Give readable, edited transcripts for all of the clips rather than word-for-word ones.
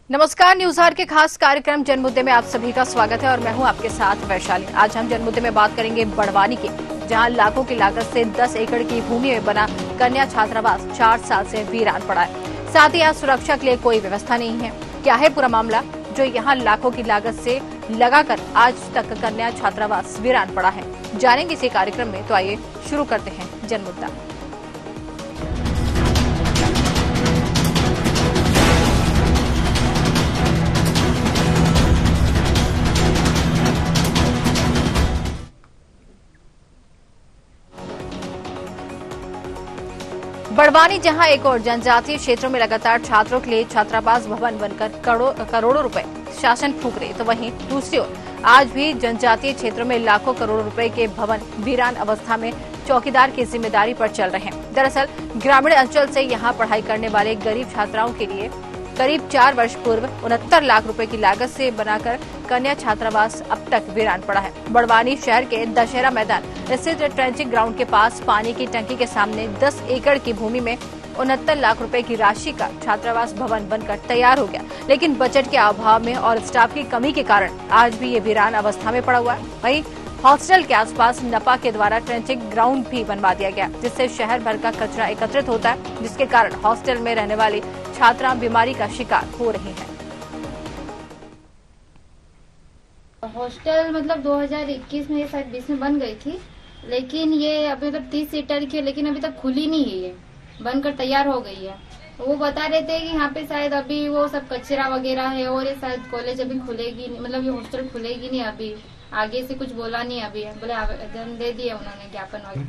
नमस्कार, news our के खास कार्यक्रम जनमुद्दे में आप सभी का स्वागत है और मैं हूं आपके साथ वैशाली। आज हम जनमुद्दे में बात करेंगे बड़वानी की, जहां लाखों की लागत से 10 एकड़ की भूमि में बना कन्या छात्रावास 4 साल से वीरान पड़ा है। साथ ही यहाँ सुरक्षा के लिए कोई व्यवस्था नहीं है। क्या है पूरा मामला जो यहाँ लाखों की लागत से लगाकर आज तक कन्या छात्रावास वीरान पड़ा है, जानेंगे इसी कार्यक्रम में। तो आइए शुरू करते हैं जनमुद्दा। बड़वानी, जहां एक और जनजातीय क्षेत्रों में लगातार छात्रों के लिए छात्रावास भवन बनकर करोड़ों रुपए शासन फूंक रहे, तो वहीं दूसरी ओर आज भी जनजातीय क्षेत्रों में लाखों करोड़ रुपए के भवन वीरान अवस्था में चौकीदार की जिम्मेदारी पर चल रहे हैं। दरअसल ग्रामीण अंचल से यहां पढ़ाई करने वाले गरीब छात्राओं के लिए करीब 4 वर्ष पूर्व 69 लाख रुपए की लागत से बनाकर कन्या छात्रावास अब तक वीरान पड़ा है। बड़वानी शहर के दशहरा मैदान स्थित ट्रेंचिंग ग्राउंड के पास पानी की टंकी के सामने 10 एकड़ की भूमि में 69 लाख रुपए की राशि का छात्रावास भवन बनकर तैयार हो गया, लेकिन बजट के अभाव में और स्टाफ की कमी के कारण आज भी ये वीरान अवस्था में पड़ा हुआ है। वहीं हॉस्टल के आसपास नपा के द्वारा ट्रेंचिंग ग्राउंड भी बनवा दिया गया, जिससे शहर भर का कचरा एकत्रित होता है, जिसके कारण हॉस्टल में रहने वाली छात्रा बीमारी का शिकार हो रही हैं। हॉस्टल मतलब 2021 में ये शायद 20 में बन गई थी, लेकिन ये अभी मतलब 30 सीटर की है, लेकिन अभी तक खुली नहीं है। ये बनकर तैयार हो गई है। वो बता रहे थे कि यहाँ पे शायद अभी वो सब कचरा वगैरह है और ये शायद कॉलेज अभी खुलेगी नहीं, मतलब ये हॉस्टल खुलेगी नहीं अभी, आगे से कुछ बोला नहीं अभी। बोले आवेदन दे दिया उन्होंने, ज्ञापन वगैरह।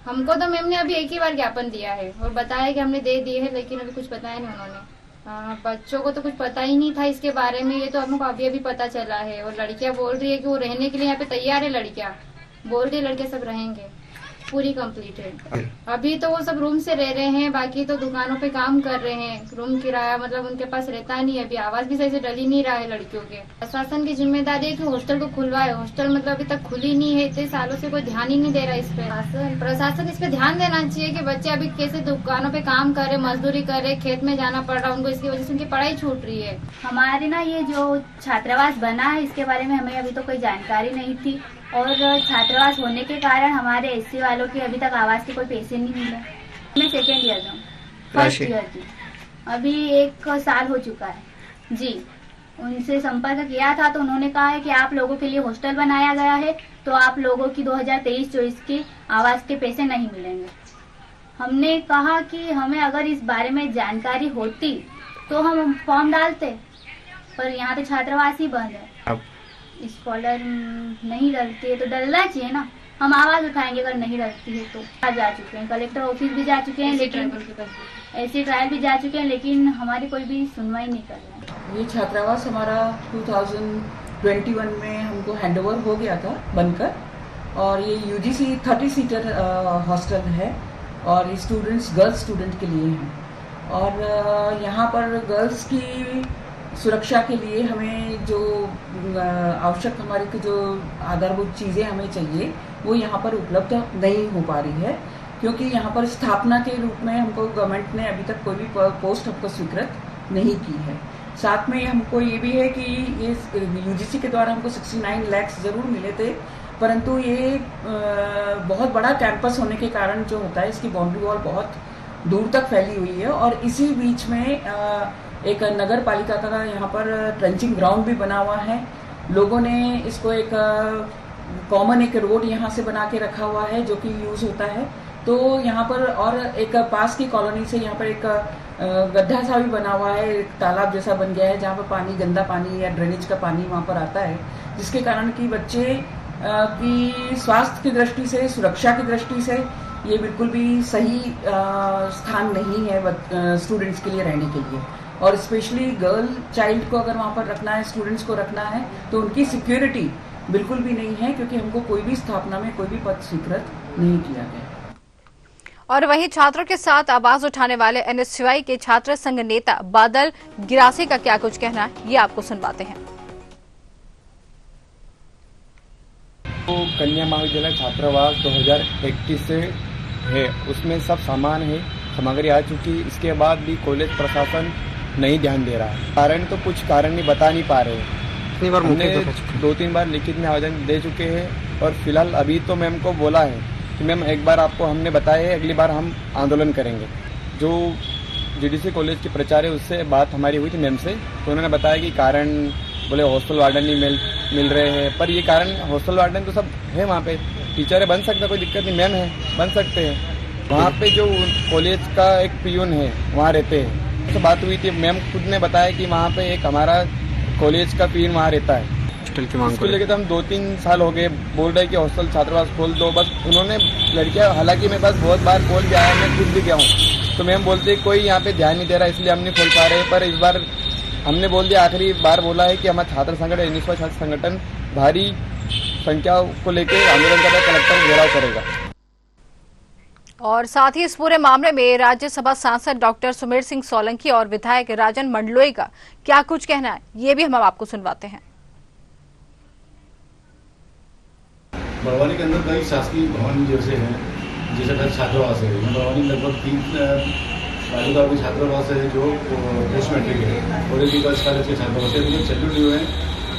हमको तो मैम ने अभी एक ही बार ज्ञापन दिया है और बताया कि हमने दे दिए है, लेकिन अभी कुछ बताया नहीं उन्होंने। बच्चों को तो कुछ पता ही नहीं था इसके बारे में, ये तो हमको अभी अभी पता चला है। और लड़कियां बोल रही है कि वो रहने के लिए यहाँ पे तैयार है। लड़कियां बोल रही है लड़के सब रहेंगे, पूरी कंप्लीट है। अभी तो वो सब रूम से रह रहे हैं, बाकी तो दुकानों पे काम कर रहे हैं। रूम किराया मतलब उनके पास रहता नहीं है। अभी आवाज भी सही से डल ही नहीं रहा है लड़कियों के। प्रशासन की जिम्मेदारी है कि हॉस्टल को खुलवाए। हॉस्टल मतलब अभी तक खुली नहीं है, इतने सालों से कोई ध्यान ही नहीं दे रहा इस पे। प्रशासन इस पे ध्यान देना चाहिए कि बच्चे अभी कैसे दुकानों पे काम कर रहे, मजदूरी कर रहे, खेत में जाना पड़ रहा है उनको, इसकी वजह से उनकी पढ़ाई छूट रही है। हमारे ना ये जो छात्रावास बना है इसके बारे में हमें अभी तो कोई जानकारी नहीं थी, और छात्रावास होने के कारण हमारे एससी वालों की अभी तक आवास के कोई पैसे नहीं मिले। मैं सेकेंड ईयर में, फर्स्ट ईयर की, अभी 1 साल हो चुका है जी। उनसे संपर्क किया था तो उन्होंने कहा है कि आप लोगों के लिए हॉस्टल बनाया गया है, तो आप लोगों की 2023-24 की आवास के पैसे नहीं मिलेंगे। हमने कहा कि हमें अगर इस बारे में जानकारी होती तो हम फॉर्म डालते, पर यहाँ तो छात्रावास ही बंद है। स्कॉलर नहीं डलती है तो डलना चाहिए ना, हम आवाज उठाएंगे अगर नहीं डलती है तो। जा चुके हैं, कलेक्टर ऑफिस भी जा चुके हैं, लेकिन ऐसी ट्रायल भी जा चुके हैं, लेकिन हमारी कोई भी सुनवाई नहीं कर रहा है। ये छात्रावास हमारा 2021 में हमको हैंडओवर हो गया था बनकर, और ये यूजीसी 30 सीटर हॉस्टल है और ये स्टूडेंट्स, गर्ल्स स्टूडेंट के लिए हैं। और यहाँ पर गर्ल्स की सुरक्षा के लिए हमें जो आवश्यक हमारे की जो आधारभूत चीज़ें हमें चाहिए वो यहाँ पर उपलब्ध नहीं हो पा रही है, क्योंकि यहाँ पर स्थापना के रूप में हमको गवर्नमेंट ने अभी तक कोई भी पोस्ट हमको स्वीकृत नहीं की है। साथ में हमको ये भी है कि ये यूजीसी के द्वारा हमको 69 लाख जरूर मिले थे, परंतु ये बहुत बड़ा कैंपस होने के कारण जो होता है इसकी बाउंड्री वॉल बहुत दूर तक फैली हुई है। और इसी बीच में एक नगर पालिका का यहाँ पर ट्रेंचिंग ग्राउंड भी बना हुआ है। लोगों ने इसको एक कॉमन एक रोड यहाँ से बना के रखा हुआ है जो कि यूज होता है। तो यहाँ पर और एक पास की कॉलोनी से यहाँ पर एक गड्ढा सा भी बना हुआ है, एक तालाब जैसा बन गया है जहाँ पर पानी, गंदा पानी या ड्रेनेज का पानी वहाँ पर आता है, जिसके कारण कि बच्चे की स्वास्थ्य की दृष्टि से, सुरक्षा की दृष्टि से ये बिल्कुल भी सही स्थान नहीं है स्टूडेंट्स के लिए रहने के लिए। और स्पेशली गर्ल चाइल्ड को अगर वहाँ पर रखना है, स्टूडेंट्स को रखना है, तो उनकी सिक्योरिटी बिल्कुल भी नहीं है, क्योंकि हमको कोई भी स्थापना में कोई भी पद स्वीकृत नहीं किया गया। और वहीं छात्रों के साथ आवाज उठाने वाले एनएसयूआई के छात्र संघ नेता बादल गिरासी का क्या कुछ कहना है, ये आपको सुनवाते हैं। तो कन्या महाविद्यालय छात्रावास 2021 से है, उसमें सब सामान है, सामग्री आ चुकी। इसके बाद भी कॉलेज प्रशासन नहीं ध्यान दे रहा है। कारण तो कुछ कारण नहीं बता नहीं पा रहे। कितनी बार हमने 2-3 बार लिखित में आवेदन दे चुके हैं और फिलहाल अभी तो मैम को बोला है कि मैम एक बार आपको हमने बताया है, अगली बार हम आंदोलन करेंगे। जो जीडीसी कॉलेज के प्राचार्य उससे बात हमारी हुई थी मैम से, तो उन्होंने बताया कि कारण बोले हॉस्टल वार्डन नहीं मिल रहे हैं। पर ये कारण हॉस्टल वार्डन तो सब है वहाँ पे, टीचर है बन सकता, कोई दिक्कत नहीं, मैम है बन सकते हैं। वहाँ पे जो कॉलेज का एक पियून है वहाँ रहते हैं, तो बात हुई थी, मैम खुद ने बताया कि वहाँ पे एक हमारा कॉलेज का पियून वहाँ रहता है। हॉस्टल की मांग उसको लेकर तो हम 2-3 साल हो गए बोल रहे कि हॉस्टल छात्रावास खोल दो। बस उन्होंने लड़कियां, हालांकि मैं बस बहुत बार बोल के आया, मैं खुद भी गया हूँ, तो मैम बोलते कोई यहाँ पे ध्यान नहीं दे रहा इसलिए हम नहीं खोल पा रहे। पर इस बार हमने बोल दिया, आखिरी बार बोला है कि हमारा छात्र संगठन यूनिस्वा छात्र संगठन भारी संख्या को लेकर आंदोलन का कलेक्टर घेराव करेगा। और साथ ही इस पूरे मामले में राज्यसभा सांसद डॉक्टर सुमेर सिंह सोलंकी और विधायक राजन मंडलोई का क्या कुछ कहना है, ये भी हम आपको सुनवाते हैं। बड़वानी के अंदर कई शासकीय भवन जैसे हैं, जैसे छात्रावास है। बड़वानी लगभग 3 बालिका के छात्रावास है जो पोस्ट मैट्रिक है और एक गर्ल्स कॉलेज के छात्रावास है, जो शेड्यूल हुए हैं।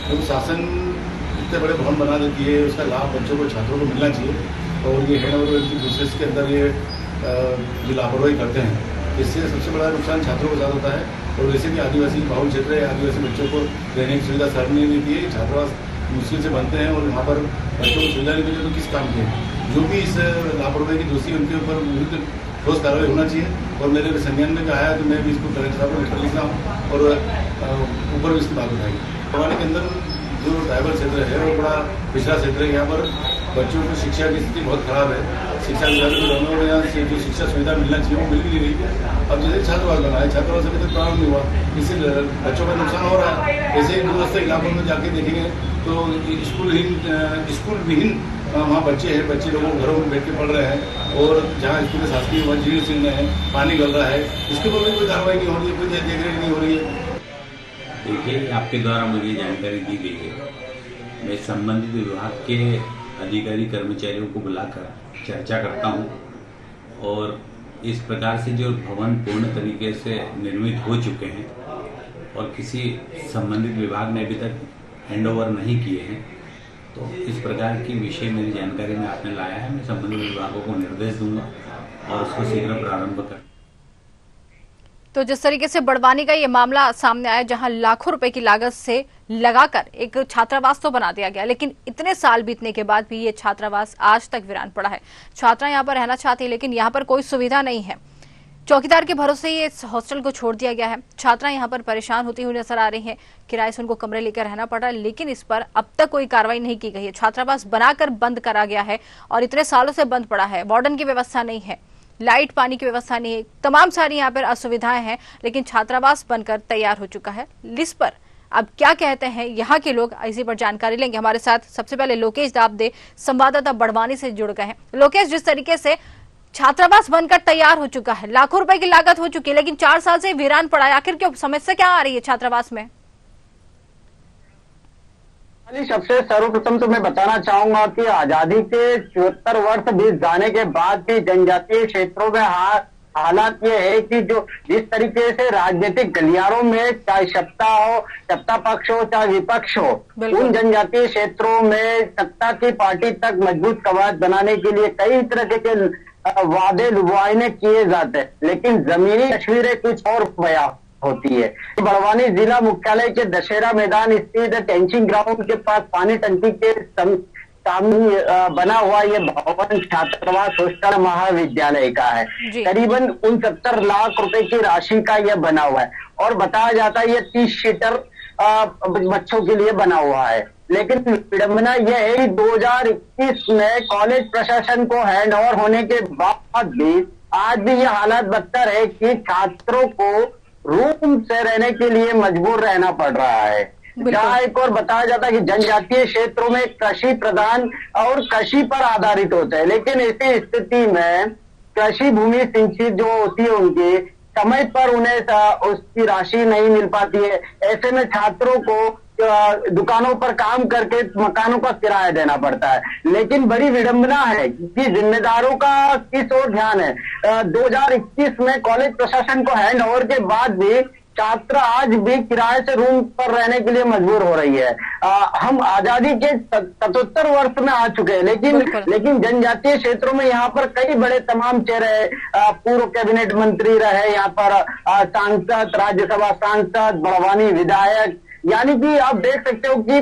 तो शासन इतने बड़े भवन बना देती है, उसका लाभ बच्चों को, छात्रों को मिलना चाहिए। और ये हैंडओवर की प्रोसेस के अंदर ये जो लापरवाही करते हैं, इससे सबसे बड़ा नुकसान छात्रों के साथ होता है। और वैसे भी आदिवासी बहुल क्षेत्र है, आदिवासी बच्चों को रहने की सुविधा सरकार नहीं देती है, छात्रावास मुश्किल से बनते हैं और वहाँ पर बच्चों को सुविधा नहीं मिले तो किस काम के। जो भी इस लापरवाही की दोषी उनके ऊपर विरुद्ध ठोस कार्रवाई होना चाहिए। और मेरे संज्ञान में आया तो मैं भी इसको कलेक्टर साहब को लेटर लिख रहा हूँ और ऊपर भी इसकी बात उठाई। बड़वानी के अंदर जो ट्राइबल क्षेत्र है वो बड़ा पिछड़ा क्षेत्र है। यहाँ पर बच्चों को शिक्षा की स्थिति बहुत खराब है। शिक्षा विभाग के दोनों में यहाँ से जो शिक्षा सुविधा मिलना चाहिए वो मिल भी नहीं रही। अब जैसे छात्रावास बना है, छात्रावास अभी तक प्रारंभ नहीं हुआ, इससे बच्चों का नुकसान हो रहा है। ऐसे ही दूरस्थ इलाकों में जाके देखेंगे तो स्कूल विहीन वहाँ बच्चे हैं, बच्चे लोगों घरों में बैठ के पढ़ रहे हैं और जहाँ स्कूल में शासकीय भवन जीर्ण शीर्ण है, पानी गल रहा है, इसके ऊपर भी कोई कार्रवाई नहीं हो रही है, कोई देखरेख नहीं हो रही है। देखिए, आपके द्वारा मुझे जानकारी दी गई है, मैं संबंधित विभाग के अधिकारी कर्मचारियों को बुलाकर चर्चा करता हूं और इस प्रकार से जो भवन पूर्ण तरीके से निर्मित हो चुके हैं और किसी संबंधित विभाग ने अभी तक हैंडओवर नहीं किए हैं, तो इस प्रकार की विषय मेरी जानकारी में आपने लाया है। मैं संबंधित विभागों को निर्देश दूंगा और उसको शीघ्र प्रारंभ कर। तो जिस तरीके से बड़वानी का ये मामला सामने आया, जहां लाखों रुपए की लागत से लगाकर एक छात्रावास तो बना दिया गया, लेकिन इतने साल बीतने के बाद भी ये छात्रावास आज तक वीरान पड़ा है। छात्रा यहां पर रहना चाहती है, लेकिन यहां पर कोई सुविधा नहीं है। चौकीदार के भरोसे ही इस हॉस्टल को छोड़ दिया गया है। छात्रा यहां पर परेशान होती हुई नजर आ रही हैं। किराए से उनको कमरे लेकर रहना पड़ रहा है, लेकिन इस पर अब तक कोई कार्रवाई नहीं की गई है। छात्रावास बनाकर बंद करा गया है और इतने सालों से बंद पड़ा है। वार्डन की व्यवस्था नहीं है, लाइट पानी की व्यवस्था नहीं है, तमाम सारी यहाँ पर असुविधाएं हैं, लेकिन छात्रावास बनकर तैयार हो चुका है। इस पर अब क्या कहते हैं यहाँ के लोग, इसी पर जानकारी लेंगे। हमारे साथ सबसे पहले लोकेश दाबदे, संवाददाता बड़वानी से जुड़ गए हैं। लोकेश, जिस तरीके से छात्रावास बनकर तैयार हो चुका है, लाखों रुपए की लागत हो चुकी है, लेकिन 4 साल से वीरान पड़ा है, आखिर क्यों, समस्या क्या आ रही है छात्रावास में? सबसे सर्वप्रथम तो मैं बताना चाहूंगा कि आजादी के 74 वर्ष बीत जाने के बाद भी जनजातीय क्षेत्रों में हालात ये है कि जो जिस तरीके से राजनीतिक गलियारों में चाहे सत्ता पक्ष हो चाहे विपक्ष हो, उन जनजातीय क्षेत्रों में सत्ता की पार्टी तक मजबूत कवायद बनाने के लिए कई तरह के वादे लुभावने किए जाते हैं, लेकिन जमीनी तस्वीरें कुछ और बयां होती है। बड़वानी जिला मुख्यालय के दशहरा मैदान स्थित टेंचिंग ग्राउंड के पास पानी टंकी के सामने बना हुआ ये भवन छात्रावास हॉस्टल महाविद्यालय का है। करीबन 69 लाख रुपए की राशि का यह बना हुआ है और बताया जाता है ये 30 सीटर बच्चों के लिए बना हुआ है। लेकिन विडंबना यह है कि 2021 में कॉलेज प्रशासन को हैंडओवर होने के बाद भी आज भी यह हालत बदतर है कि छात्रों को रूम से रहने के लिए मजबूर रहना पड़ रहा है। जहाँ एक और बताया जाता है कि जनजातीय क्षेत्रों में कृषि प्रधान और कृषि पर आधारित होते हैं, लेकिन ऐसी स्थिति में कृषि भूमि सिंचित जो होती है उनकी समय पर उन्हें उसकी राशि नहीं मिल पाती है। ऐसे में छात्रों को दुकानों पर काम करके मकानों का किराया देना पड़ता है। लेकिन बड़ी विडंबना है कि जिम्मेदारों का किस ओर ध्यान है। 2021 में कॉलेज प्रशासन को हैंड ओवर के बाद भी छात्र आज भी किराए से रूम पर रहने के लिए मजबूर हो रही है। हम आजादी के 77 वर्ष में आ चुके हैं, लेकिन जनजातीय क्षेत्रों में यहाँ पर कई बड़े तमाम चेहरे, पूर्व कैबिनेट मंत्री रहे, यहाँ पर सांसद, राज्यसभा सांसद, बड़वानी विधायक, यानी कि आप देख सकते हो कि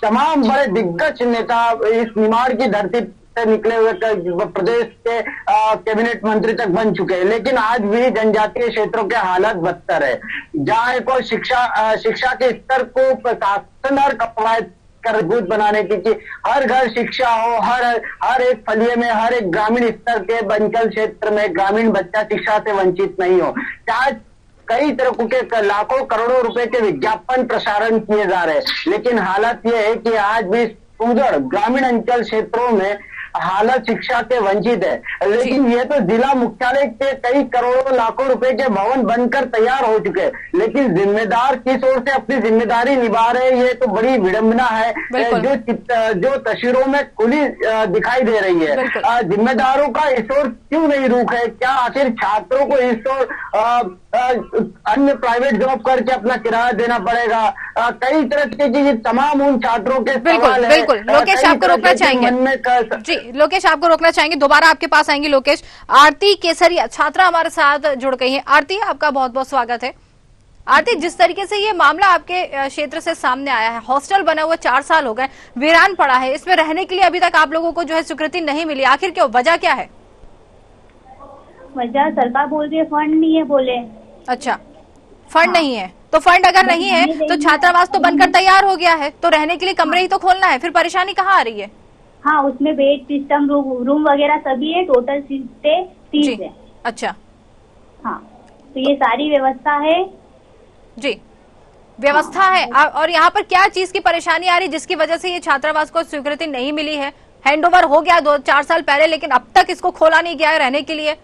तमाम बड़े दिग्गज नेता इस निमाड़ की धरती से निकले हुए प्रदेश के कैबिनेट मंत्री तक बन चुके हैं, लेकिन आज भी जनजातीय क्षेत्रों के हालत बदतर है। जहाँ एक और शिक्षा के स्तर को प्रशासन और कवायद मजबूत बनाने की हर घर शिक्षा हो, हर एक फलिये में, हर एक ग्रामीण स्तर के बंचल क्षेत्र में ग्रामीण बच्चा शिक्षा से वंचित नहीं हो। चाहे कई तरह के लाखों करोड़ों रुपए के विज्ञापन प्रसारण किए जा रहे हैं, लेकिन हालत यह है कि आज भी सुदूर ग्रामीण अंचल क्षेत्रों में हालत शिक्षा से वंचित है। लेकिन ये तो जिला मुख्यालय के कई करोड़ों लाखों रुपए के भवन बनकर तैयार हो चुके हैं, लेकिन जिम्मेदार किस ओर से अपनी जिम्मेदारी निभा रहे हैं, ये तो बड़ी विडंबना है जो तस्वीरों में खुली दिखाई दे रही है। जिम्मेदारों का इस ओर क्यों नहीं रुख है? क्या आखिर छात्रों को इस ओर अन्य प्राइवेट जॉब करके अपना किराया देना पड़ेगा? कई तरह के तमाम उन छात्रों के सवाल है। बिल्कुल लोकेश, आपको रोकना चाहेंगे जी, लोकेश आपको रोकना चाहेंगे, दोबारा आपके पास आएंगे लोकेश। आरती केसरिया छात्रा हमारे साथ जुड़ गई है। आरती, आपका बहुत बहुत स्वागत है। आरती, जिस तरीके से ये मामला आपके क्षेत्र से सामने आया है, हॉस्टल बना हुआ 4 साल हो गए, वीरान पड़ा है, इसमें रहने के लिए अभी तक आप लोगों को जो है स्वीकृति नहीं मिली, आखिर क्यों, वजह क्या है? वजह सरकार बोल रही है फंड नहीं है, बोले। अच्छा, फंड नहीं है, तो फंड अगर नहीं है तो छात्रावास तो बनकर तैयार हो गया है, तो रहने के लिए कमरे ही तो खोलना है, फिर परेशानी कहाँ आ रही है? हाँ, उसमें बेड सिस्टम, रूम वगैरह सभी है, टोटल सीटें 30 है। अच्छा, हाँ, तो ये सारी व्यवस्था है जी, व्यवस्था है। और यहाँ पर क्या चीज की परेशानी आ रही जिसकी वजह से ये छात्रावास को स्वीकृति नहीं मिली है? हैंडओवर हो गया 2-4 साल पहले, लेकिन अब तक इसको खोला नहीं गया है रहने के लिए।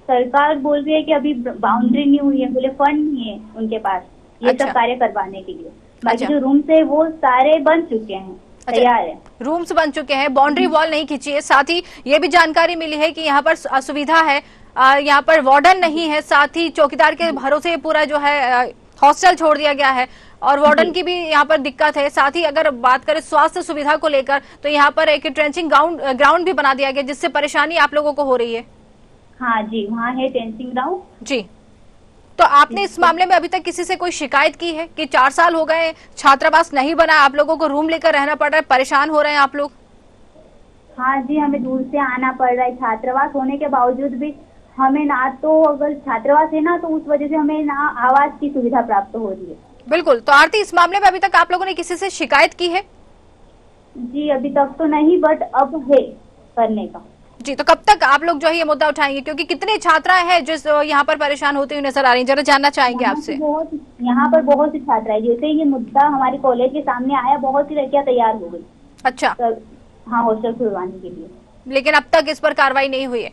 सरकार बोल रही है कि अभी बाउंड्री नहीं हुई है, बोले फंड नहीं है उनके पास ये सब कार्य करवाने के लिए। बाकी जो रूम्स है वो सारे बन चुके हैं, तैयार है, रूम्स बन चुके हैं, बाउंड्री वॉल नहीं खींची है। साथ ही ये भी जानकारी मिली है कि यहाँ पर असुविधा है, यहाँ पर वार्डन नहीं है, साथ ही चौकीदार के भरोसे पूरा जो है हॉस्टल छोड़ दिया गया है और वार्डन की भी यहाँ पर दिक्कत है। साथ ही अगर बात करें स्वास्थ्य सुविधा को लेकर तो यहाँ पर एक ट्रेंचिंग ग्राउंड भी बना दिया गया, जिससे परेशानी आप लोगों को हो रही है। हाँ जी, वहाँ है ट्रेंचिंग ग्राउंड जी। तो आपने इस मामले में अभी तक किसी से कोई शिकायत की है कि 4 साल हो गए छात्रावास नहीं बना, आप लोगों को रूम लेकर रहना पड़ रहा है, परेशान हो रहे हैं आप लोग? हाँ जी, हमें दूर से आना पड़ रहा है, छात्रावास होने के बावजूद भी हमें ना तो, अगर छात्रावास है ना तो उस वजह से हमें ना आवास की सुविधा प्राप्त हो रही है। बिल्कुल। तो आरती, इस मामले में अभी तक आप लोगों ने किसी से शिकायत की है? जी अभी तक तो नहीं, बट अब है करने का। जी, तो कब तक आप लोग जो है ये मुद्दा उठाएंगे, क्योंकि कितने छात्राएं हैं जो यहाँ पर परेशान होती हुई नजर आ रही हैं, जरा जानना चाहेंगे आपसे। यहाँ पर बहुत सी छात्राएं, जैसे ये मुद्दा हमारे कॉलेज के सामने आया, बहुत सी लड़कियां तैयार हो गई। अच्छा, हाँ, हॉस्टल खुलवाने के लिए, लेकिन अब तक इस पर कार्रवाई नहीं हुई है।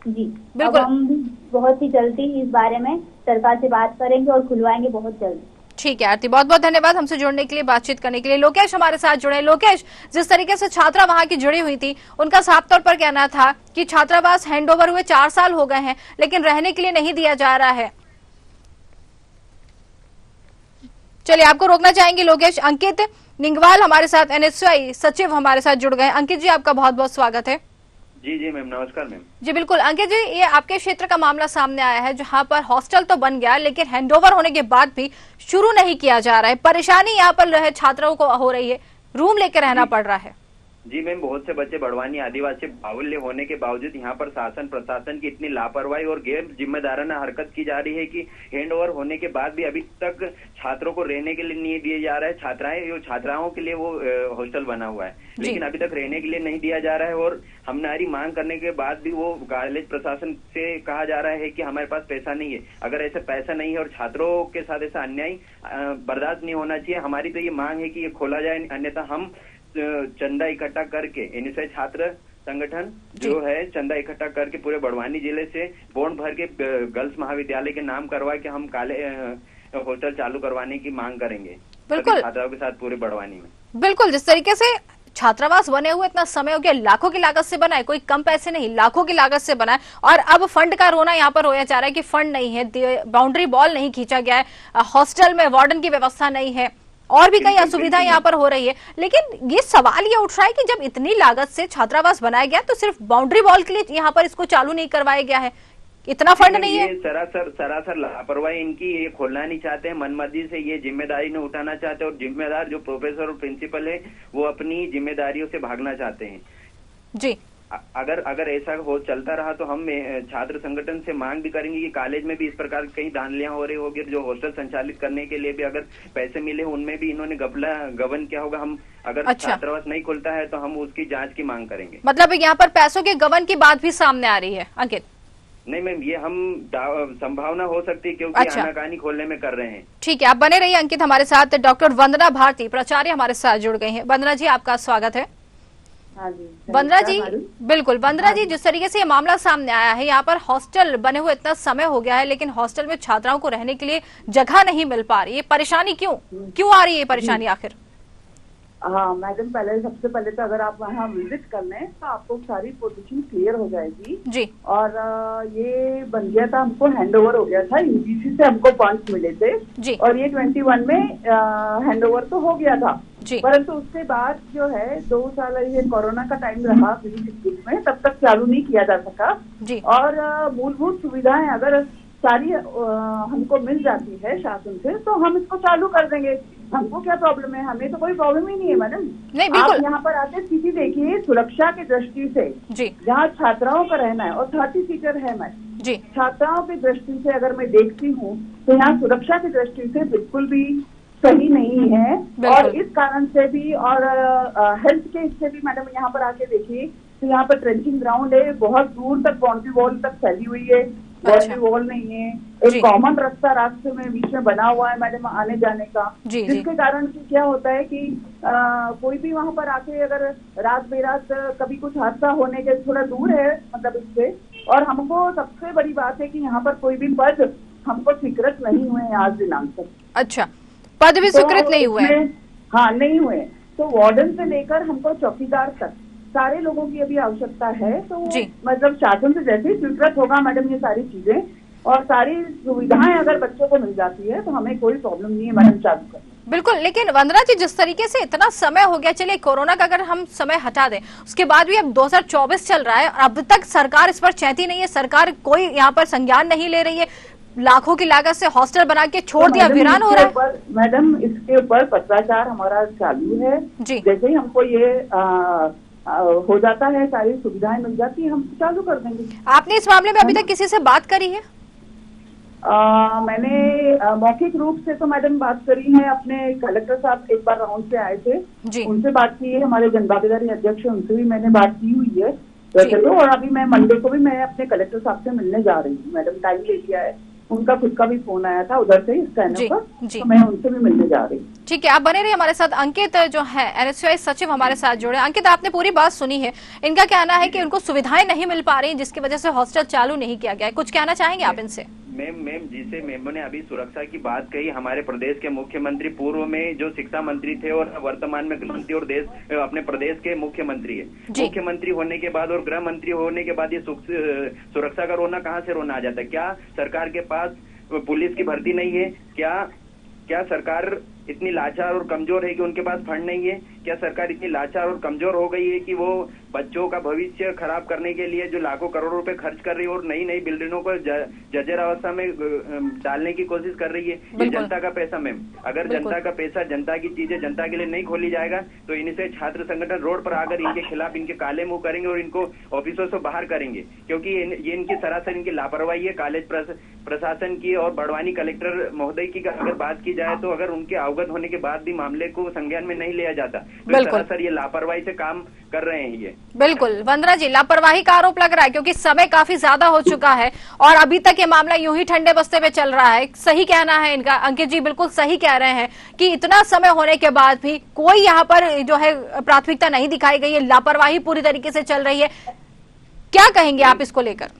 जी बिल्कुल, हम भी बहुत ही जल्दी इस बारे में सरकार से बात करेंगे और खुलवाएंगे बहुत जल्दी। ठीक है आरती, बहुत बहुत धन्यवाद हमसे जुड़ने के लिए, बातचीत करने के लिए। लोकेश हमारे साथ जुड़े। लोकेश, जिस तरीके से छात्रा वहां की जुड़ी हुई थी, उनका साफ तौर पर कहना था कि छात्रावास हैंडओवर हुए 4 साल हो गए हैं, लेकिन रहने के लिए नहीं दिया जा रहा है। चलिए, आपको रोकना चाहेंगे लोकेश। अंकित निंगवाल हमारे साथ, NSY सचिव हमारे साथ जुड़ गए। अंकित जी, आपका बहुत बहुत स्वागत है। जी मैम, नमस्कार मैम। जी बिल्कुल। अंकित जी, ये आपके क्षेत्र का मामला सामने आया है जहां पर हॉस्टल तो बन गया, लेकिन हैंडओवर होने के बाद भी शुरू नहीं किया जा रहा है। परेशानी यहाँ पर छात्रों को हो रही है, रूम लेकर रहना पड़ रहा है। जी मैम, बहुत से बच्चे बड़वानी आदिवासी बाहुल्य होने के बावजूद यहाँ पर शासन प्रशासन की इतनी लापरवाही और गैर जिम्मेदाराना हरकत की जा रही है कि हैंडओवर होने के बाद भी अभी तक छात्रों को रहने के लिए नहीं दिया जा रहा है। छात्राओं के लिए वो हॉस्टल बना हुआ है, लेकिन अभी तक रहने के लिए नहीं दिया जा रहा है। और हमने हमारी मांग करने के बाद भी वो कॉलेज प्रशासन से कहा जा रहा है कि हमारे पास पैसा नहीं है। अगर ऐसा पैसा नहीं है और छात्रों के साथ ऐसा अन्याय बर्दाश्त नहीं होना चाहिए। हमारी तो ये मांग है कि ये खोला जाए, अन्यथा हम चंदा इकट्ठा करके NSY छात्र संगठन जो है चंदा इकट्ठा करके पूरे बड़वानी जिले से बॉन्ड भर के गर्ल्स महाविद्यालय के नाम करवा के हम काले हॉस्टल चालू करवाने की मांग करेंगे। बिल्कुल, छात्राओं के साथ पूरे बड़वानी में। बिल्कुल, जिस तरीके से छात्रावास बने हुए इतना समय हो गया, लाखों की लागत से बना है, कोई कम पैसे नहीं, लाखों की लागत से बना है, और अब फंड का रोना यहाँ पर होया जा रहा है कि फंड नहीं है, बाउंड्री बॉल नहीं खींचा गया है, हॉस्टल में वार्डन की व्यवस्था नहीं है, और भी कई असुविधा यहाँ पर हो रही है। लेकिन ये सवाल ये उठ रहा है कि जब इतनी लागत से छात्रावास बनाया गया तो सिर्फ बाउंड्री वॉल के लिए यहाँ पर इसको चालू नहीं करवाया गया है, इतना फंड नहीं है। सरासर लापरवाही इनकी, ये खोलना नहीं चाहते हैं, मनमर्जी से ये जिम्मेदारी नहीं उठाना चाहते, और जिम्मेदार जो प्रोफेसर और प्रिंसिपल है वो अपनी जिम्मेदारियों से भागना चाहते हैं। जी, अगर ऐसा हो चलता रहा तो हम छात्र संगठन से मांग भी करेंगे कि कॉलेज में भी इस प्रकार की कई धांधलियां हो रही होगी, जो हॉस्टल संचालित करने के लिए भी अगर पैसे मिले उनमें भी इन्होंने गबन किया होगा। हम अगर छात्रावास नहीं खुलता है तो हम उसकी जांच की मांग करेंगे। मतलब यहाँ पर पैसों के गबन की बात भी सामने आ रही है अंकित? नहीं मैम, ये हम संभावना हो सकती है क्योंकि आनाकानी खोलने में कर रहे हैं। ठीक है, आप बने रहिए अंकित हमारे साथ। डॉक्टर वंदना भारती प्राचार्य हमारे साथ जुड़ गई हैं। वंदना जी, आपका स्वागत है। हाँ जी, वंदना जी, बिल्कुल। वंदना जी, जिस तरीके से ये मामला सामने आया है, यहाँ पर हॉस्टल बने हुए इतना समय हो गया है लेकिन हॉस्टल में छात्राओं को रहने के लिए जगह नहीं मिल पा रही, ये परेशानी क्यों आ रही है ये परेशानी आखिर? हाँ मैडम, सबसे पहले तो अगर आप वहाँ विजिट कर लें तो आपको सारी पोजीशन क्लियर हो जाएगी जी। और ये बन गया था, हमको हैंडओवर हो गया था, यूजीसी से हमको फंड्स मिले थे जी। और ये 21 में हैंडओवर तो हो गया था, परंतु उसके बाद जो है 2 साल ये कोरोना का टाइम रहा 2021 में, तब तक चालू नहीं किया जा सका जी। और मूलभूत सुविधाएं अगर सारी हमको मिल जाती है शासन से तो हम इसको चालू कर देंगे, हमको क्या प्रॉब्लम है, हमें तो कोई प्रॉब्लम ही नहीं है मैडम। नहीं, बिल्कुल। आप यहाँ पर आते स्थिति देखिए, सुरक्षा की दृष्टि से जी, जहाँ छात्राओं का रहना है और 30 सीटर है मैडम जी, छात्राओं की दृष्टि से अगर मैं देखती हूँ तो यहाँ सुरक्षा की दृष्टि से बिल्कुल भी सही नहीं है, और इस कारण से भी और हेल्थ के इससे भी मैडम यहाँ पर आके देखिए तो यहाँ पर ट्रेंचिंग ग्राउंड है, बहुत दूर तक बाउंड्री वॉल तक फैली हुई है, बाउंड्री वॉल नहीं है, एक कॉमन रास्ता रास्ते में बीच में बना हुआ है मैडम आने जाने का, जिसके कारण की क्या होता है कि कोई भी वहाँ पर आके अगर रात बेरात कभी कुछ हादसा होने के थोड़ा दूर है मतलब इससे, और हमको सबसे बड़ी बात है कि यहाँ पर कोई भी पद हमको स्वीकृत नहीं हुए हैं आज दिनांक तक। अच्छा, पद भी स्वीकृत नहीं हुए? हाँ, नहीं हुए। तो वार्डन से लेकर हमको चौकीदार तक सारे लोगों की अभी आवश्यकता है, तो मतलब शासन से जैसे ही स्वीकृत होगा मैडम ये सारी चीजें और सारी सुविधाएं अगर बच्चों को मिल जाती है तो हमें कोई प्रॉब्लम नहीं है मैडम चालू करने। बिल्कुल, लेकिन वंदना जी, जिस तरीके से इतना समय हो गया, चलिए कोरोना का अगर हम समय हटा दें, उसके बाद भी अब 2024 चल रहा है, अब तक सरकार इस पर चेती नहीं है, सरकार कोई यहाँ पर संज्ञान नहीं ले रही है, लाखों की लागत से हॉस्टल बना के छोड़ दिया, वीरान हो रहा है। मैडम इसके ऊपर पत्राचार हमारा चालू है जी। जैसे ही हमको ये हो जाता है, सारी सुविधाएं मिल जाती है, हम चालू कर देंगे। आपने इस मामले में अभी तक किसी से बात करी है? मैंने मौखिक रूप से तो मैडम बात करी है, अपने कलेक्टर साहब एक बार राउंड पे आए थे जी। उनसे बात की है, हमारे जनभागीदारी अध्यक्ष उनसे भी मैंने बात की हुई है वैसे तो, और अभी मैं मंडे को भी मैं अपने कलेक्टर साहब से मिलने जा रही हूँ मैडम, टाइम ले लिया है, उनका खुद का भी फोन आया था उधर से इस चैनल पर, तो मैं उनसे भी मिलने जा रही हूँ। ठीक है, आप बने रहिए हमारे साथ। अंकित जो है NSUI सचिव हमारे साथ जुड़े। अंकित, आपने पूरी बात सुनी है, इनका कहना है कि उनको सुविधाएं नहीं मिल पा रही जिसकी वजह से हॉस्टल चालू नहीं किया गया है, कुछ कहना चाहेंगे आप इनसे? मैम जिसे मैम ने अभी सुरक्षा की बात कही, हमारे प्रदेश के मुख्यमंत्री पूर्व में जो शिक्षा मंत्री थे और वर्तमान में गृह मंत्री और अपने प्रदेश के मुख्यमंत्री है। मुख्यमंत्री होने के बाद और गृह मंत्री होने के बाद ये सुरक्षा का रोना कहाँ से रोना आ जाता है? क्या सरकार के पास पुलिस की भर्ती नहीं है? क्या सरकार इतनी लाचार और कमजोर है कि उनके पास फंड नहीं है? क्या सरकार इतनी लाचार और कमजोर हो गई है कि वो बच्चों का भविष्य खराब करने के लिए जो लाखों करोड़ों रुपए खर्च कर रही है और नई नई बिल्डिंगों को जर्जर अवस्था में डालने की कोशिश कर रही है? ये जनता का पैसा मैम, अगर जनता का पैसा, जनता की चीजें जनता के लिए नहीं खोली जाएगा तो इनसे छात्र संगठन रोड पर आकर इनके खिलाफ इनके काले मुंह करेंगे और इनको ऑफिसों से बाहर करेंगे, क्योंकि ये इनकी सरासर इनकी लापरवाही है। कॉलेज प्रशासन की और बड़वानी कलेक्टर महोदय की अगर बात की जाए तो अगर उनके अवगत होने के बाद भी मामले को संज्ञान में नहीं लिया जाता तो सरासर ये लापरवाही से काम कर रहे हैं ये। बिल्कुल वंदना जी, लापरवाही का आरोप लग रहा है क्योंकि समय काफी ज्यादा हो चुका है और अभी तक ये मामला यूं ही ठंडे बस्ते पे चल रहा है। सही कहना है इनका, अंकित जी बिल्कुल सही कह रहे हैं कि इतना समय होने के बाद भी कोई यहाँ पर जो है प्राथमिकता नहीं दिखाई गई है, लापरवाही पूरी तरीके से चल रही है। क्या कहेंगे आप इसको लेकर?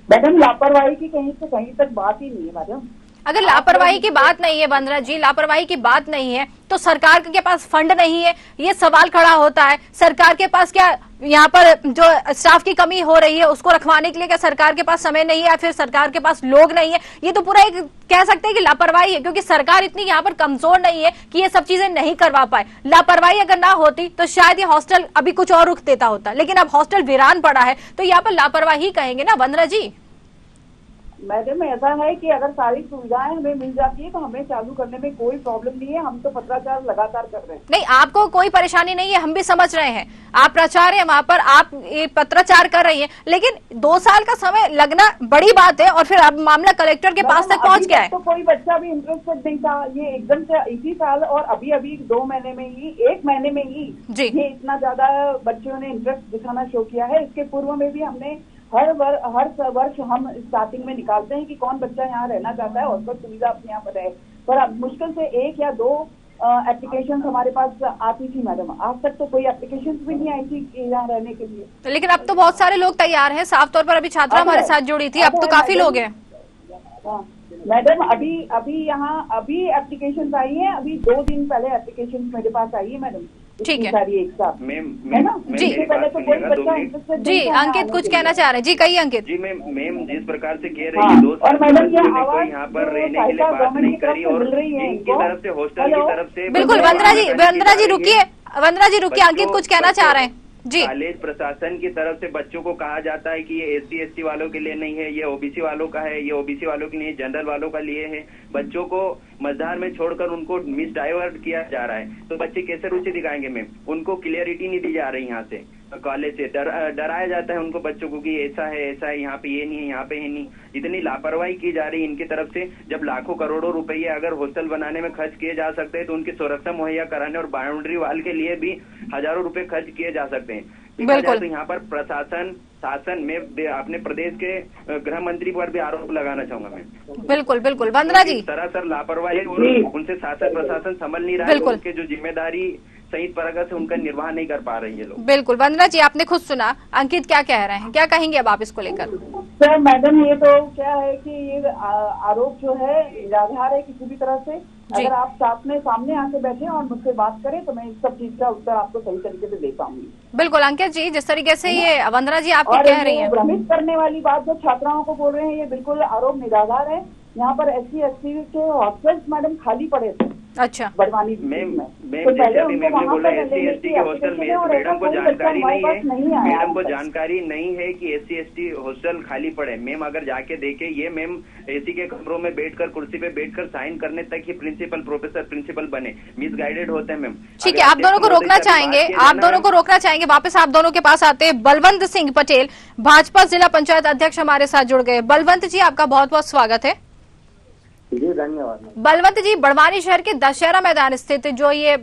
मैडम लापरवाही की कहीं से कहीं तक बात ही नहीं है मैडम। अगर लापरवाही की बात नहीं है वंदना जी, लापरवाही की बात नहीं है तो सरकार के पास फंड नहीं है, ये सवाल खड़ा होता है। सरकार के पास क्या यहाँ पर जो स्टाफ की कमी हो रही है उसको रखवाने के लिए क्या सरकार के पास समय नहीं है या फिर सरकार के पास लोग नहीं है? ये तो पूरा एक कह सकते हैं कि लापरवाही है, क्योंकि सरकार इतनी यहाँ पर कमजोर नहीं है कि ये सब चीजें नहीं करवा पाए। लापरवाही अगर ना होती तो शायद ये हॉस्टल अभी कुछ और रुख देता होता, लेकिन अब हॉस्टल वीरान पड़ा है तो यहाँ पर लापरवाही कहेंगे ना वंदना जी? मैडम ऐसा है कि अगर सारी सुविधाएं हमें मिल जाती है तो हमें चालू करने में कोई प्रॉब्लम नहीं है। हम तो पत्राचार लगातार कर रहे हैं। नहीं, आपको कोई परेशानी नहीं है, हम भी समझ रहे हैं। आप प्राचार्य हैं वहां पर, आप ये पत्राचार कर रही हैं, लेकिन 2 साल का समय लगना बड़ी बात है और फिर अब मामला कलेक्टर के पास तक पहुंच गया है। तो कोई बच्चा भी इंटरेस्टेड नहीं था, ये एकदम से इसी साल और अभी अभी 2 महीने में ही 1 महीने में ही ये इतना ज्यादा बच्चों ने इंटरेस्ट दिखाना शो किया है। इसके पूर्व में भी हमने हर वर्ष हम स्टार्टिंग में निकालते हैं कि कौन बच्चा यहाँ रहना चाहता है और उसको सुविधा अपने यहाँ पर है, पर अब मुश्किल से 1 या 2 एप्लीकेशन हमारे पास आती थी मैडम। आज तक तो कोई एप्लीकेशन भी नहीं आई थी यहाँ रहने के लिए। लेकिन अब तो बहुत सारे लोग तैयार हैं, साफ तौर पर अभी छात्रा हमारे साथ जुड़ी थी, अब तो काफी लोग हैं। मैडम अभी यहाँ एप्लीकेशन आई है, अभी 2 दिन पहले एप्लीकेशन मेरे पास आई है मैडम। ठीक है एक साथ जी पहले तो कोई बच्चा जी। अंकित कुछ कहना चाह रहे हैं जी? कहिए अंकित जी। मैम जिस प्रकार से कह रही है 2 साल और मैडम ये कोई यहाँ पर रहने के लिए बात नहीं करी और इनकी तरफ से हॉस्टल की तरफ से बिल्कुल। वंदना जी रुकिए, वंदना जी रुकिए, अंकित कुछ कहना चाह रहे हैं जी। कॉलेज प्रशासन की तरफ से बच्चों को कहा जाता है कि ये SC ST वालों के लिए नहीं है, ये OBC वालों का है, ये OBC वालों के लिए, जनरल वालों का लिए है। बच्चों को मझधार में छोड़कर उनको मिस डाइवर्ट किया जा रहा है, तो बच्चे कैसे रुचि दिखाएंगे मैम? उनको क्लियरिटी नहीं दी जा रही यहाँ से, कॉलेज से डराया जाता है उनको बच्चों को कि ऐसा है यहाँ पे ये नहीं है, यहाँ पे है नहीं। इतनी लापरवाही की जा रही है इनकी तरफ से। जब लाखों करोड़ों रुपए अगर हॉस्टल बनाने में खर्च किए जा सकते हैं तो उनकी सुरक्षा मुहैया कराने और बाउंड्री वाल के लिए भी हजारों रुपए खर्च किए जा सकते हैं। बिल्कुल। तो यहाँ पर प्रशासन शासन में अपने प्रदेश के गृह मंत्री पर भी आरोप लगाना चाहूंगा मैं। बिल्कुल बिल्कुल वंदना जी, सरासर लापरवाही और उनसे शासन प्रशासन संभल नहीं रहा है, उनके जो जिम्मेदारी सही तरह से उनका निर्वाह नहीं कर पा रही है लोग। बिल्कुल वंदना जी, आपने खुद सुना अंकित क्या कह रहे हैं, क्या कहेंगे अब आप इसको लेकर? सर मैडम ये तो क्या है कि ये आरोप जो है निराधार है किसी भी तरह से। अगर आप सामने आके बैठे और मुझसे बात करें तो मैं इस सब चीज का उत्तर आपको सही तरीके से दे पाऊंगी। बिल्कुल अंकित जी, जिस तरीके से ये वंदना जी आपको कह रही हैं, भ्रमित करने वाली बात जो छात्राओं को बोल रहे हैं ये बिल्कुल आरोप निराधार है। यहाँ पर SC ST के हॉस्टल्स मैडम खाली पड़े थे। अच्छा बड़वानी मैम जैसे अभी मैम ने बोला SC ST के हॉस्टल में मैडम को जानकारी नहीं है, मैडम को जानकारी नहीं है कि SC ST हॉस्टल खाली पड़े। मैम अगर जाके देखे ये मैम AC के कमरों में बैठकर कुर्सी पे बैठकर साइन करने तक ही प्रिंसिपल प्रोफेसर प्रिंसिपल बने, मिसगाइडेड होते हैं मैम। ठीक है, आप दोनों को रोकना चाहेंगे, आप दोनों को रोकना चाहेंगे। वापस आप दोनों के पास आते हैं। बलवंत सिंह पटेल भाजपा जिला पंचायत अध्यक्ष हमारे साथ जुड़ गए। बलवंत जी आपका बहुत बहुत स्वागत है। जी धन्यवाद। बलवंत जी, बड़वानी शहर के दशहरा मैदान स्थित जो ये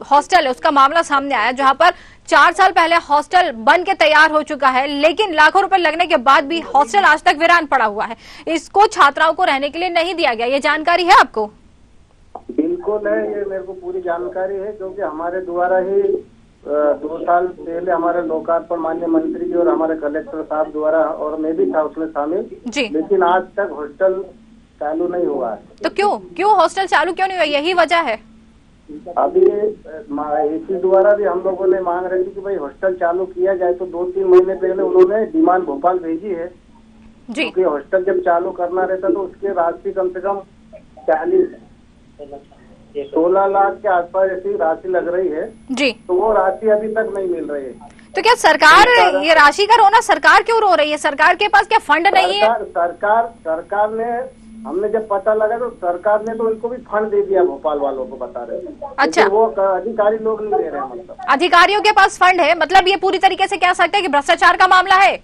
हॉस्टल है उसका मामला सामने आया, जहां पर 4 साल पहले हॉस्टल बन के तैयार हो चुका है, लेकिन लाखों रुपए लगने के बाद भी हॉस्टल आज तक वीरान पड़ा हुआ है। इसको छात्राओं को रहने के लिए नहीं दिया गया, ये जानकारी है आपको? बिल्कुल है, ये मेरे को पूरी जानकारी है, क्योंकि हमारे द्वारा ही 2 साल पहले हमारे लोकार्पण माननीय मंत्री जी और हमारे कलेक्टर साहब द्वारा, और मैं भी था उसमें शामिल, लेकिन आज तक हॉस्टल चालू नहीं हुआ है। तो क्यों हॉस्टल चालू क्यों नहीं हुआ, यही वजह है? अभी AC द्वारा भी हम लोगों ने मांग रही थी कि भाई हॉस्टल चालू किया जाए, तो 2-3 महीने पहले उन्होंने डिमांड भोपाल भेजी है जी, क्योंकि हॉस्टल जब चालू करना रहता तो उसके राशि कम से कम 16 लाख के आसपास ऐसी राशि लग रही है जी, तो वो राशि अभी तक नहीं मिल रही है। तो क्या सरकार ये राशि का रोना सरकार क्यों रो रही है? सरकार के पास क्या फंड नहीं है? सरकार ने, हमने जब पता लगा तो सरकार ने तो इनको भी फंड दे दिया, भोपाल वालों को बता रहे हैं। अच्छा, वो अधिकारी लोग नहीं दे रहे हैं। मतलब अधिकारियों के पास फंड है, मतलब ये पूरी तरीके से कह सकते हैं कि भ्रष्टाचार का मामला है।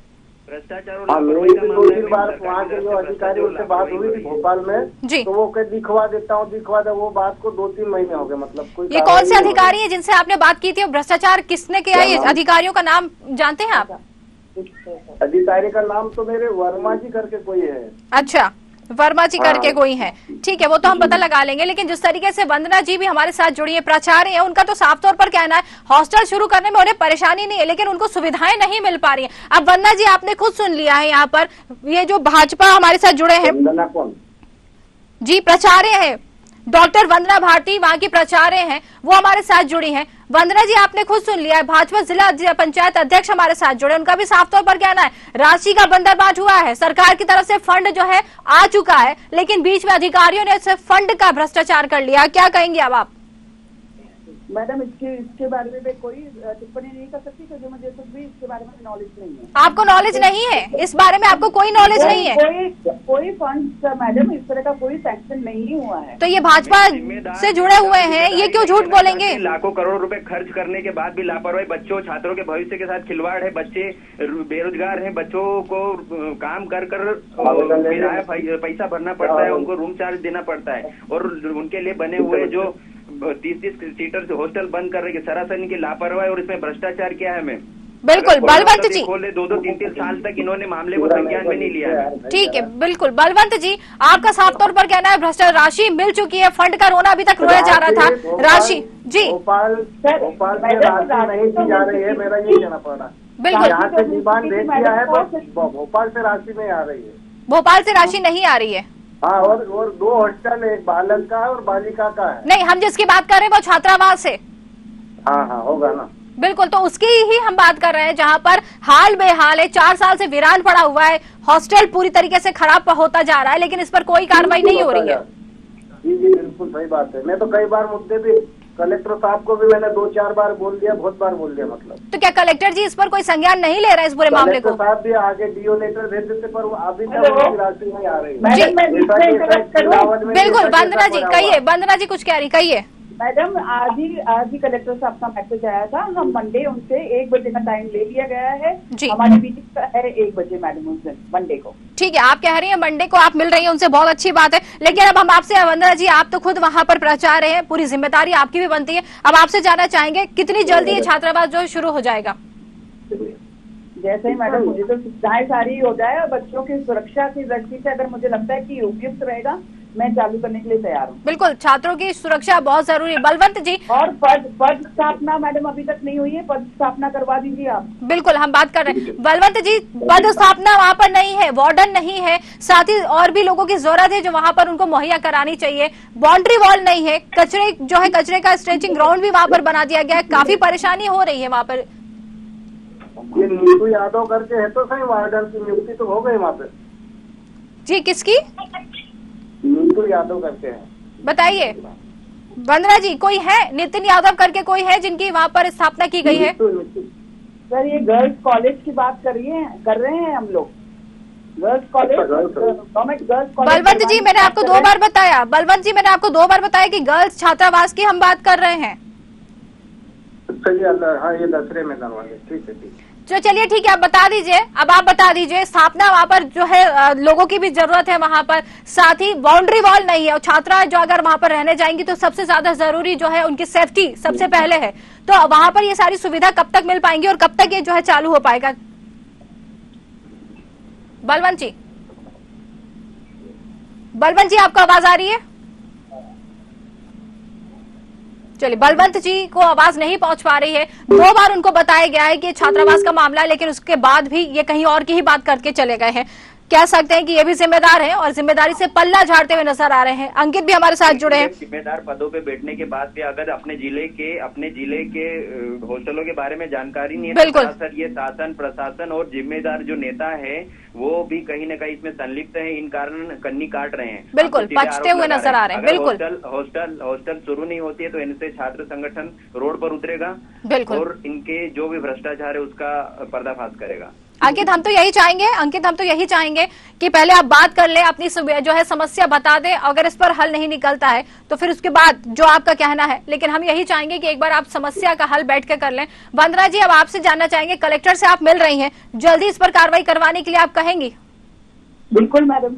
भ्रष्टाचार मेरी 2-3 बार वहाँ के जो अधिकारी उनसे बात हुई थी भोपाल में जी, तो वो कह दिखवा देता हूँ, वो बात को 2-3 महीने हो गए। मतलब कोई ये कौन से अधिकारी है जिनसे आपने बात की थी? भ्रष्टाचार किसने किया है? अधिकारियों का नाम जानते हैं आप? अधिकारी का नाम तो मेरे वर्मा जी करके कोई है। अच्छा, वर्मा जी करके कोई है, ठीक है, वो तो हम पता लगा लेंगे। लेकिन जिस तरीके से वंदना जी भी हमारे साथ जुड़ी है, प्राचार्य है, उनका तो साफ तौर पर कहना है हॉस्टल शुरू करने में उन्हें परेशानी नहीं है, लेकिन उनको सुविधाएं नहीं मिल पा रही हैं। अब वंदना जी आपने खुद सुन लिया है, यहाँ पर ये जो भाजपा हमारे साथ जुड़े हैं, जी प्राचार्य है डॉक्टर वंदना भारती, वहां की प्राचार्य हैं, वो हमारे साथ जुड़ी हैं। वंदना जी, आपने खुद सुन लिया है, भाजपा जिला पंचायत अध्यक्ष हमारे साथ जुड़े, उनका भी साफ तौर पर कहना है राशि का बंदरबाट हुआ है, सरकार की तरफ से फंड जो है आ चुका है, लेकिन बीच में अधिकारियों ने इस फंड का भ्रष्टाचार कर लिया। क्या कहेंगे अब आप? मैडम इसके बारे में मैं कोई टिप्पणी नहीं कर सकती क्योंकि मुझे कुछ भी इसके बारे में नॉलेज नहीं है। आपको नॉलेज नहीं है इस बारे में? आपको कोई नॉलेज नहीं है? कोई फंड मैडम इस तरह का कोई सैंक्शन नहीं हुआ है। तो ये भाजपा से जुड़े हुए हैं, ये क्यों झूठ बोलेंगे? लाखों करोड़ रुपए खर्च करने के बाद भी लापरवाही, बच्चों छात्रों के भविष्य के साथ खिलवाड़ है, बच्चे बेरोजगार हैं, बच्चों को काम कर किराया पैसा भरना पड़ता है, उनको रूम चार्ज देना पड़ता है, और उनके लिए बने हुए जो 30 सीटर से हॉस्टल बंद कर रही है, सरासर इनकी लापरवाही और इसमें भ्रष्टाचार क्या है? मैम बिल्कुल बलवंत जी, खोले 2-3 साल तक इन्होंने मामले को संज्ञान में नहीं लिया है। ठीक है, बिल्कुल बलवंत जी, आपका साफ तौर पर कहना है भ्रष्टाचार, राशि मिल चुकी है, फंड का रोना अभी तक रोया जा रहा था, राशि जी भोपाल से राशि नहीं दी जा रही है, मेरा ये कहना पड़ रहा है। बिल्कुल, यहाँ से डिमांड भेज दिया है तो भोपाल से राशि नहीं आ रही है, भोपाल से राशि नहीं आ रही है। हाँ, और 2 हॉस्टल, एक बालक का है और बालिका का है। नहीं, हम जिसकी बात कर रहे हैं वो छात्रावास है। हाँ होगा ना, बिल्कुल, तो उसकी ही हम बात कर रहे हैं जहां पर हाल बेहाल है, 4 साल से वीरान पड़ा हुआ है, हॉस्टल पूरी तरीके से खराब होता जा रहा है, लेकिन इस पर कोई कार्रवाई नहीं हो रही है। जी बिल्कुल सही बात है। मैं तो कई बार मुद्दे भी कलेक्टर साहब को भी मैंने 2-4 बार बोल दिया, बहुत बार बोल दिया। मतलब तो क्या कलेक्टर जी इस पर कोई संज्ञान नहीं ले रहे इस पूरे मामले को? साहब भी आगे डीओ लेटर भेज देते पर अभी तक राशि नहीं आ रही है। बिल्कुल वंदना जी कहिए, वंदना जी कुछ कह रही, कहिए। मैडम आज ही कलेक्टर साहब का मैसेज आया था, हम मंडे उनसे 1 बजे का टाइम ले लिया गया है, हमारी मीटिंग है 1 बजे मैडम उस दिन मंडे को। ठीक है, आप कह रही हैं मंडे को आप मिल रही हैं उनसे, बहुत अच्छी बात है, लेकिन अब हम आपसे वंदना जी, आप तो खुद वहां पर प्राचार्य हैं, पूरी जिम्मेदारी आपकी भी बनती है, अब आपसे जानना चाहेंगे कितनी जल्दी ये छात्रावास जो शुरू हो जाएगा? जैसे ही मैडम मुझे तो सुविधाएं सारी हो जाए और बच्चों की सुरक्षा की दृष्टि से अगर मुझे लगता है कि उपयुक्त रहेगा, मैं चालू करने के लिए तैयार हूँ। बिल्कुल, छात्रों की सुरक्षा बहुत जरूरी है। बलवंत जी, और पद स्थापना मैडम अभी तक नहीं हुई है, पद स्थापना करवा दीजिए आप। बिल्कुल, हम बात कर रहे हैं बलवंत जी, पद स्थापना वहाँ पर नहीं है, वार्डन नहीं है, साथ ही और भी लोगों की जरूरत है जो वहाँ पर उनको मुहैया करानी चाहिए, बाउंड्री वॉल नहीं है, कचरे का स्ट्रेचिंग ग्राउंड भी वहाँ पर बना दिया गया है, काफी परेशानी हो रही है वहाँ पर। ये नीतू यादव करके है तो सही, वार्डन की नियुक्ति तो हो गई वहाँ पे। जी किसकी? नीतू यादव करके है, बताइए वंदना जी, कोई है नितिन यादव करके कोई है जिनकी वहाँ पर स्थापना की गई है? सर ये गर्ल्स कॉलेज की बात कर रहे हैं हम लोग, girls college, government girls college. Balwant ji मैंने आपको 2 बार बताया, बलवंत जी मैंने आपको 2 बार बताया कि गर्ल्स छात्रावास की हम बात कर रहे हैं। हाँ ये दसरे में करवाएंगे, ठीक है ठीक है। तो चलिए ठीक है, आप बता दीजिए, अब आप बता दीजिए, स्थापना वहाँ पर जो है लोगों की भी जरूरत है वहाँ पर, साथ ही बाउंड्री वॉल नहीं है, और छात्रा जो अगर वहाँ पर रहने जाएंगी तो सबसे ज्यादा जरूरी जो है उनकी सेफ्टी सबसे पहले है, तो वहाँ पर ये सारी सुविधा कब तक मिल पाएंगी और कब तक ये जो है चालू हो पाएगा? बलवंत जी आपको आवाज आ रही है? चलिए, बलवंत जी को आवाज नहीं पहुंच पा रही है, 2 बार उनको बताया गया है कि छात्रावास का मामला है, लेकिन उसके बाद भी ये कहीं और की ही बात करके चले गए हैं। कह सकते हैं कि ये भी जिम्मेदार हैं और जिम्मेदारी से पल्ला झाड़ते हुए नजर आ रहे हैं। अंकित भी हमारे साथ जुड़े हैं। जिम्मेदार पदों पे बैठने के बाद भी अगर अपने जिले के हॉस्टलों के बारे में जानकारी नहीं है, बिल्कुल सर ये शासन प्रशासन और जिम्मेदार जो नेता है वो भी कहीं न कहीं इसमें संलिप्त है, इन कारण कन्नी काट रहे हैं, बिल्कुल पचते हुए नजर आ रहे हैं। बिल्कुल हॉस्टल शुरू नहीं होती है तो इनसे छात्र संगठन रोड पर उतरेगा, बिल्कुल, और इनके जो भी भ्रष्टाचार है उसका पर्दाफाश करेगा। अंकित हम तो यही चाहेंगे कि पहले आप बात कर लें, अपनी जो है समस्या बता दें, अगर इस पर हल नहीं निकलता है तो फिर उसके बाद जो आपका कहना है, लेकिन हम यही चाहेंगे कि एक बार आप समस्या का हल बैठ के कर लें। वंदना जी, अब आपसे जानना चाहेंगे, कलेक्टर से आप मिल रही हैं, जल्दी इस पर कार्रवाई करवाने के लिए आप कहेंगी? बिल्कुल मैडम,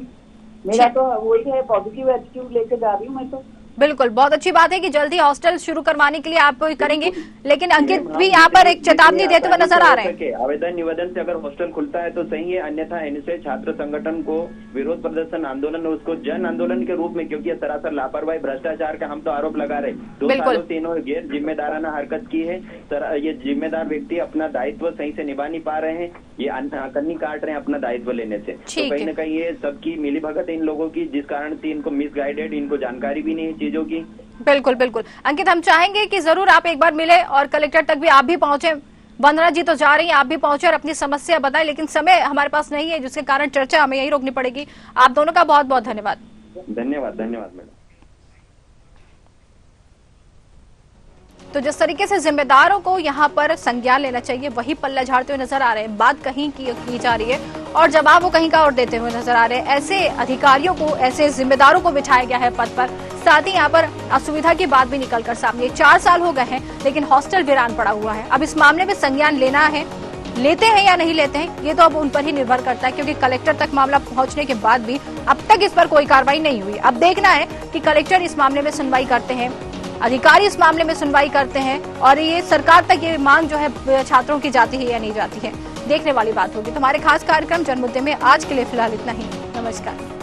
मेरा तो वही है, पॉजिटिव एटीट्यूड लेके जा रही हूँ मैं तो। बिल्कुल, बहुत अच्छी बात है कि जल्दी हॉस्टल शुरू करवाने के लिए आप करेंगे, लेकिन अंकित भी यहाँ पर एक चेतावनी देते हुए नजर आ रहे हैं। आवेदन निवेदन से अगर हॉस्टल खुलता है तो सही है, अन्यथा इनसे छात्र संगठन को विरोध प्रदर्शन आंदोलन उसको जन आंदोलन के रूप में, क्योंकि ये सरासर लापरवाही भ्रष्टाचार का हम तो आरोप लगा रहे 2 सालों से इन्होंने गैर जिम्मेदाराना हरकत की है। ये जिम्मेदार व्यक्ति अपना दायित्व सही से निभा नहीं पा रहे हैं, ये कन्नी काट रहे हैं अपना दायित्व लेने से। तो कहीं न कहीं ये सबकी मिलीभगत है इन लोगों की, जिस कारण से इनको मिसगाइडेड, इनको जानकारी भी नहीं है चीजों की। बिल्कुल बिल्कुल अंकित, हम चाहेंगे कि जरूर आप एक बार मिले और कलेक्टर तक भी आप भी पहुंचे। वंदना जी तो जा रही हैं, आप भी पहुंचे और अपनी समस्या बताएं, लेकिन समय हमारे पास नहीं है, जिसके कारण चर्चा हमें यही रोकनी पड़ेगी। आप दोनों का बहुत बहुत धन्यवाद। धन्यवाद मैडम। तो जिस तरीके से जिम्मेदारों को यहाँ पर संज्ञान लेना चाहिए वही पल्ला झाड़ते हुए नजर आ रहे हैं, बात कहीं की जा रही है और जवाब वो कहीं का और देते हुए नजर आ रहे हैं। ऐसे अधिकारियों को, ऐसे जिम्मेदारों को बिठाया गया है पद पर। साथ ही यहाँ पर असुविधा की बात भी निकल कर सामने, 4 साल हो गए हैं लेकिन हॉस्टल वीरान पड़ा हुआ है। अब इस मामले में संज्ञान लेना है, लेते हैं या नहीं लेते हैं ये तो अब उन पर ही निर्भर करता है, क्योंकि कलेक्टर तक मामला पहुंचने के बाद भी अब तक इस पर कोई कार्रवाई नहीं हुई। अब देखना है कि कलेक्टर इस मामले में सुनवाई करते हैं, अधिकारी इस मामले में सुनवाई करते हैं और ये सरकार तक ये मांग जो है छात्रों की जाती है या नहीं जाती है, देखने वाली बात होगी। तो हमारे खास कार्यक्रम जनमुद्दे में आज के लिए फिलहाल इतना ही। नमस्कार।